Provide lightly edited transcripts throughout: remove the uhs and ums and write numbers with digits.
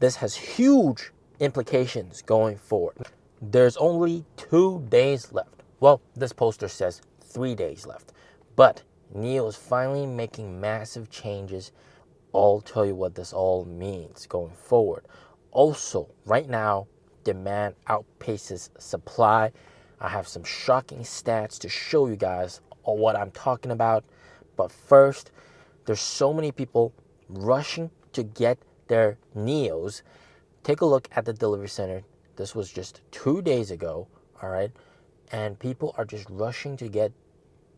this has huge implications going forward. There's only 2 days left. Well, this poster says 3 days left. But NIO is finally making massive changes. I'll tell you what this all means going forward. Also, right now, demand outpaces supply. I have some shocking stats to show you guys what I'm talking about. But first, there's so many people rushing to get their NIOs. Take a look at the delivery center. This was just 2 days ago, all right? And people are just rushing to get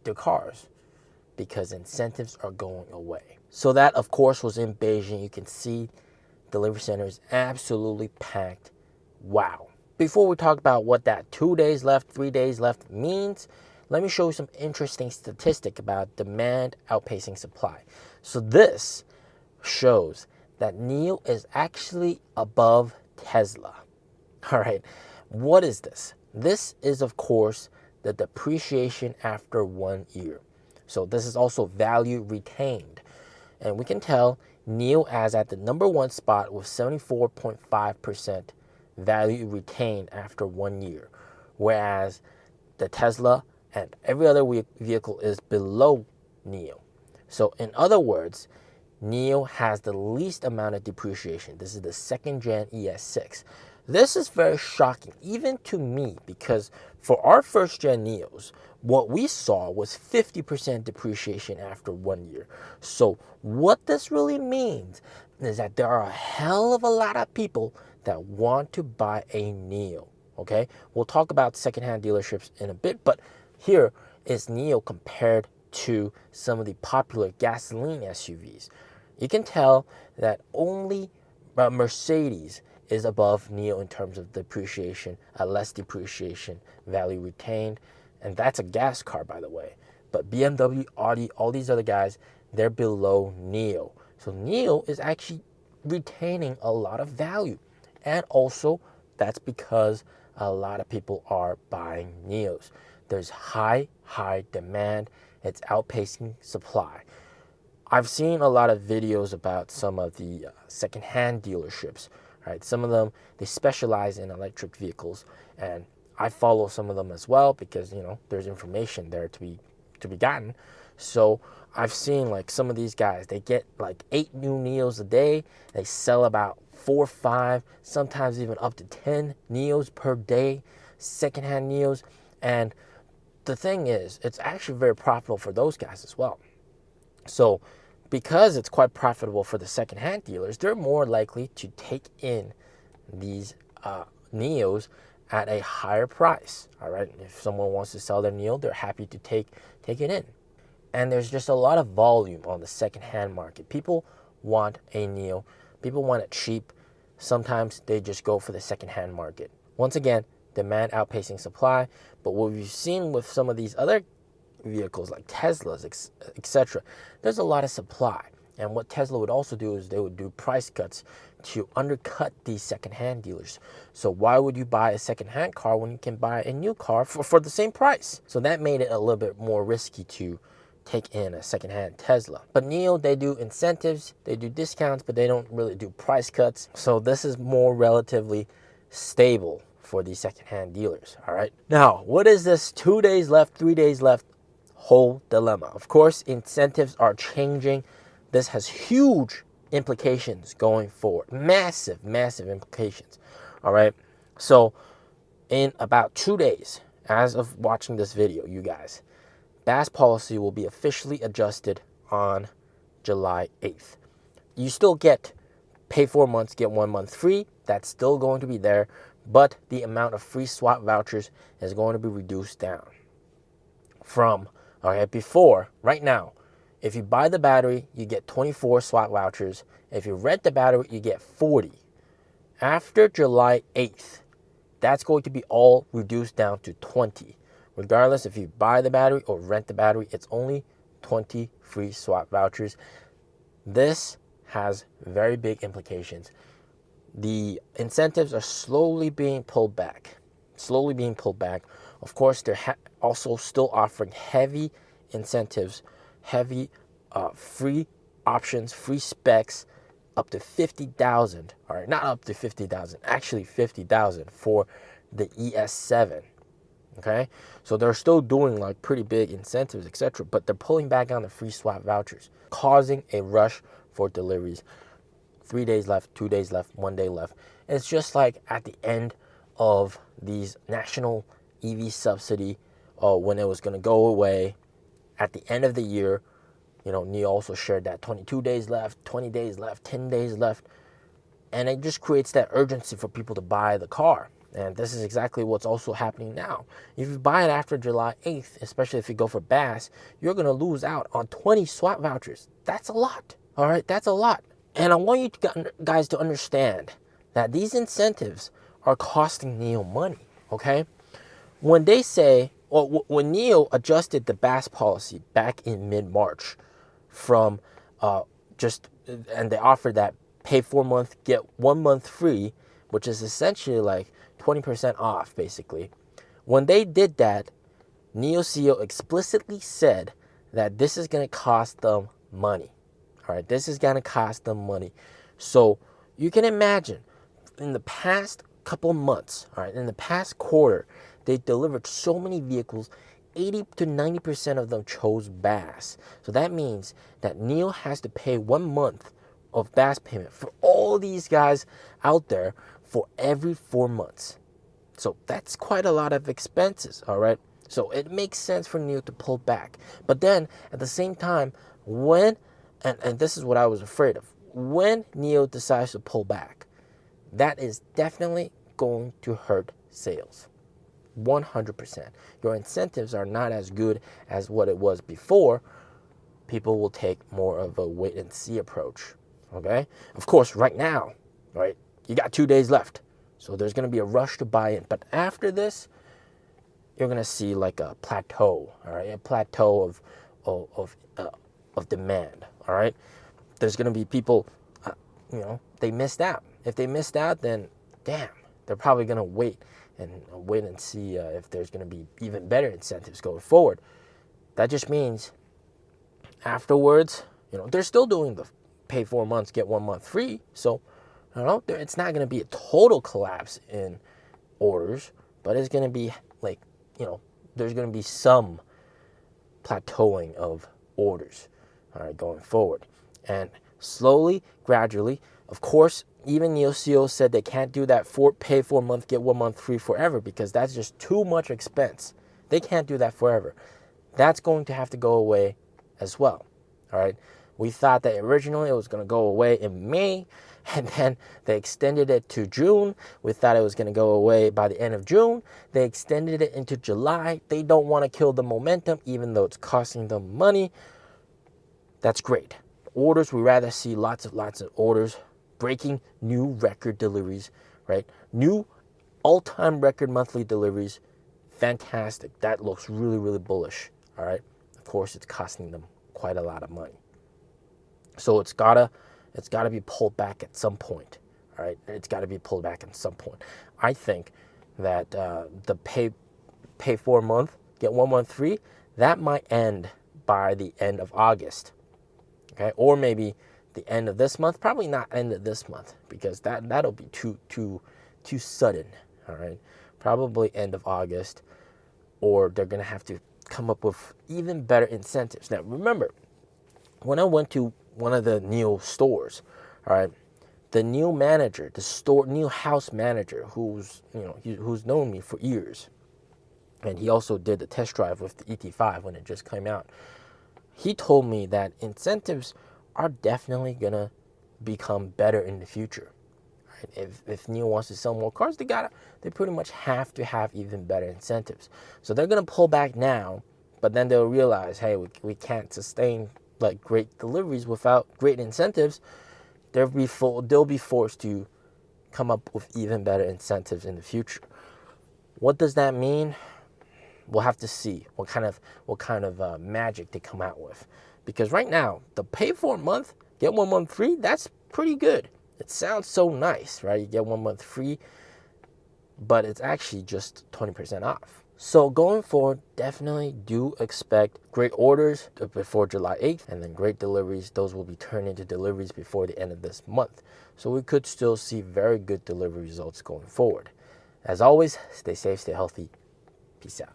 their cars because incentives are going away. So that, of course, was in Beijing. You can see delivery center is absolutely packed. Wow. Before we talk about what that 2 days left, 3 days left means, let me show you some interesting statistic about demand outpacing supply. So this shows that NIO is actually above Tesla. All right, what is this? This is, of course, the depreciation after 1 year. So this is also value retained. And we can tell NIO is at the #1 spot with 74.5% value retained after 1 year, whereas the Tesla and every other vehicle is below NIO. So in other words, NIO has the least amount of depreciation. This is the 2nd gen ES6. This is very shocking, even to me, because for our 1st gen NIOs, what we saw was 50% depreciation after 1 year. So what this really means is that there are a hell of a lot of people that want to buy a NIO, okay? We'll talk about secondhand dealerships in a bit, but here is NIO compared to some of the popular gasoline SUVs. You can tell that only Mercedes is above NIO in terms of depreciation, less depreciation, value retained, and that's a gas car, by the way. But BMW, Audi, all these other guys, they're below NIO. So NIO is actually retaining a lot of value. And also, that's because a lot of people are buying NIOs. There's high demand. It's outpacing supply. I've seen a lot of videos about some of the secondhand dealerships, right? Some of them, they specialize in electric vehicles, and I follow some of them as well because, you know, there's information there to be gotten. So I've seen like some of these guys, they get like 8 new NIOs a day. They sell about 4 or 5, sometimes even up to 10 NIOs per day, secondhand NIOs. And the thing is, it's actually very profitable for those guys as well. So because it's quite profitable for the secondhand dealers, they're more likely to take in these NIOs at a higher price. All right, if someone wants to sell their NIO, they're happy to take it in. And there's just a lot of volume on the secondhand market. People want a NIO. People want it cheap. Sometimes they just go for the secondhand market. Once again, demand outpacing supply. But what we've seen with some of these other vehicles like Teslas, etc., there's a lot of supply. And what Tesla would also do is they would do price cuts to undercut these secondhand dealers. So why would you buy a secondhand car when you can buy a new car for the same price? So that made it a little bit more risky to take in a secondhand Tesla. But NIO, they do incentives, they do discounts, but they don't really do price cuts. So this is more relatively stable for these secondhand dealers, all right? Now, what is this 2 days left, 3 days left whole dilemma? Of course, incentives are changing. This has huge implications going forward. Massive implications, all right? So in about 2 days, as of watching this video, you guys, BAS policy will be officially adjusted on July 8th. You still get pay 4 months, get 1 month free. That's still going to be there, but the amount of free swap vouchers is going to be reduced down from, before, right now, if you buy the battery, you get 24 swap vouchers. If you rent the battery, you get 40. After July 8th, that's going to be all reduced down to 20. Regardless if you buy the battery or rent the battery, it's only 20 free swap vouchers. This has very big implications. The incentives are slowly being pulled back. Of course, they're also still offering heavy incentives, heavy free options, free specs up to 50,000. All right, not up to 50,000, actually 50,000 for the ES7. Okay, so they're still doing like pretty big incentives, etc., but they're pulling back on the free swap vouchers, causing a rush for deliveries. 3 days left, 2 days left, 1 day left. And it's just like at the end of these national EV subsidy, when it was going to go away at the end of the year. NIO also shared that 22 days left, 20 days left, 10 days left. And it just creates that urgency for people to buy the car. And this is exactly what's also happening now. If you buy it after July 8th, especially if you go for BAS, you're going to lose out on 20 swap vouchers. That's a lot. All right, that's a lot. And I want you guys to understand that these incentives are costing NIO money, okay? When they say, or when NIO adjusted the BAS policy back in mid-March from and they offered that pay 4 months, get 1 month free, which is essentially like 20% off, basically. When they did that, NIO CEO explicitly said that this is going to cost them money. All right, this is going to cost them money. So you can imagine in the past couple months, all right, in the past quarter, they delivered so many vehicles, 80 to 90% of them chose BAS. So that means that NIO has to pay 1 month of BAS payment for all these guys out there for every 4 months. So that's quite a lot of expenses, all right? So it makes sense for NIO to pull back. But then at the same time, and this is what I was afraid of, when NIO decides to pull back, that is definitely going to hurt sales. 100%. Your incentives are not as good as what it was before. People will take more of a wait and see approach. Okay? Of course, right now, right, you got 2 days left. So there's going to be a rush to buy in. But after this, you're going to see like a plateau, all right? A plateau of demand, all right? There's going to be people, they missed out. If they missed out, then damn, they're probably going to wait and see if there's going to be even better incentives going forward. That just means afterwards, they're still doing the pay 4 months, get 1 month free. So, it's not going to be a total collapse in orders, but it's going to be like, there's going to be some plateauing of orders, all right, going forward. And slowly, gradually, of course, even NIO CEO said they can't do that pay 4 months, get 1 month free forever, because that's just too much expense. They can't do that forever. That's going to have to go away as well, all right? We thought that originally it was going to go away in May, and then they extended it to June. We thought it was going to go away by the end of June. They extended it into July. They don't want to kill the momentum, even though it's costing them money. That's great. Orders, we rather see lots of orders, breaking new record deliveries, right? New all-time record monthly deliveries. Fantastic. That looks really, really bullish, all right? Of course, it's costing them quite a lot of money. So it's gotta be pulled back at some point, all right? It's got to be pulled back at some point. I think that the pay 4 month, get 1 month free, that might end by the end of August, okay? Or maybe the end of this month. Probably not end of this month, because that'll be too sudden, all right? Probably end of August, or they're gonna have to come up with even better incentives. Now remember, when I went to one of the NIO stores, all right, the NIO manager, the NIO house manager, who's known me for years, and he also did the test drive with the ET5 when it just came out. He told me that incentives are definitely gonna become better in the future. Right? If NIO wants to sell more cars, they pretty much have to have even better incentives. So they're gonna pull back now, but then they'll realize, hey, we can't sustain like great deliveries without great incentives. They'll be forced to come up with even better incentives in the future. What does that mean? We'll have to see what kind of magic they come out with. Because right now, the pay 4 month, get 1 month free, that's pretty good. It sounds so nice, right? You get 1 month free, but it's actually just 20% off. So going forward, definitely do expect great orders before July 8th, and then great deliveries. Those will be turned into deliveries before the end of this month. So we could still see very good delivery results going forward. As always, stay safe, stay healthy. Peace out.